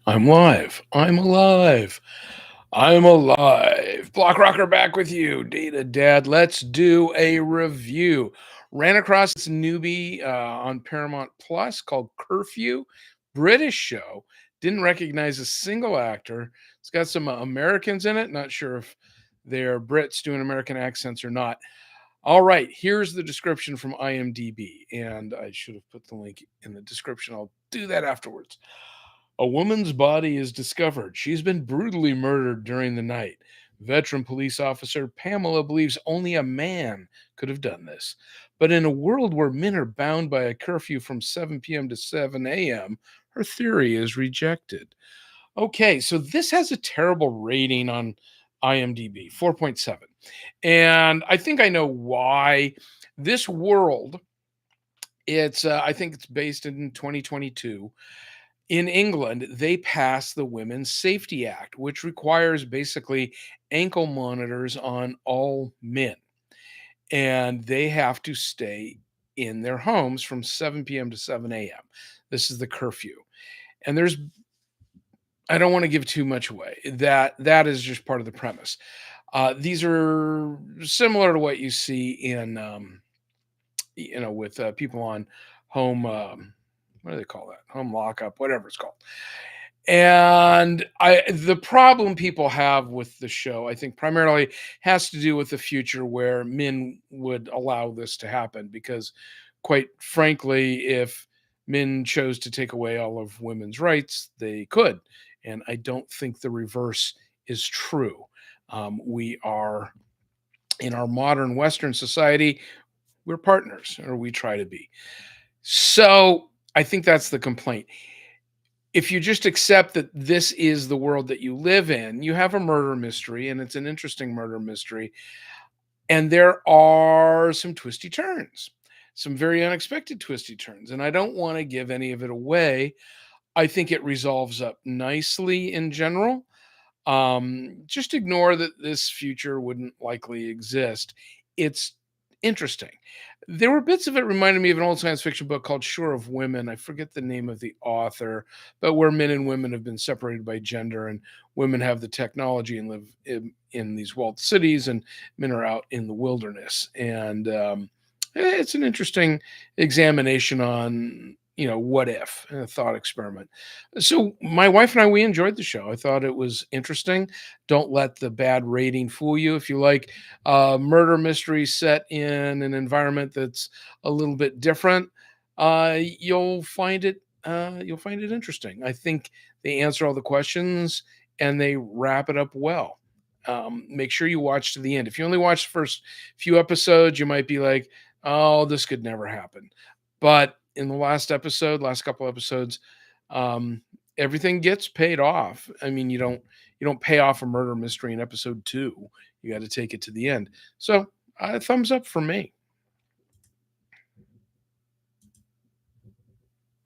I'm live. I'm alive. I'm alive. Block Rocker back with you. Data Dad. Let's do a review. Ran across this newbie on Paramount Plus called Curfew. British show. Didn't recognize a single actor. It's got some Americans in it. Not sure if they're Brits doing American accents or not. All right, here's the description from IMDb. And I should have put the link in the description. I'll do that afterwards. A woman's body is discovered. She's been brutally murdered during the night. Veteran police officer Pamela believes only a man could have done this. But in a world where men are bound by a curfew from 7 p.m. to 7 a.m., her theory is rejected. Okay, so this has a terrible rating on IMDb, 4.7. And I think I know why. This world, I think it's based in 2022. In England, they passed the Women's Safety Act, which requires basically ankle monitors on all men. And they have to stay in their homes from 7 p.m. to 7 a.m. This is the curfew. And I don't want to give too much away. That is just part of the premise. These are similar to what you see in, with people on home. What do they call that? Home lockup, whatever it's called. And the problem people have with the show, I think primarily has to do with the future where men would allow this to happen because quite frankly, if men chose to take away all of women's rights, they could. And I don't think the reverse is true. We are in our modern Western society, we're partners, or we try to be. So I think that's the complaint. If you just accept that this is the world that you live in, you have a murder mystery, and it's an interesting murder mystery. And there are some twisty turns, some very unexpected twisty turns. And I don't want to give any of it away. I think it resolves up nicely in general. Just ignore that this future wouldn't likely exist. It's interesting. There were bits of it reminded me of an old science fiction book called Shore of Women. I forget the name of the author, but where men and women have been separated by gender, and women have the technology and live in these walled cities, and men are out in the wilderness. And it's an interesting examination on what if, a thought experiment. So my wife and I, we enjoyed the show. I thought it was interesting. Don't let the bad rating fool you. If you like murder mystery set in an environment that's a little bit different, you'll find it interesting. I think they answer all the questions and they wrap it up well. Make sure you watch to the end. If you only watch the first few episodes, you might be like, oh, this could never happen. But in the last couple episodes, um, everything gets paid off. I mean, you don't pay off a murder mystery in episode 2. You got to take it to the end. So, thumbs up for me.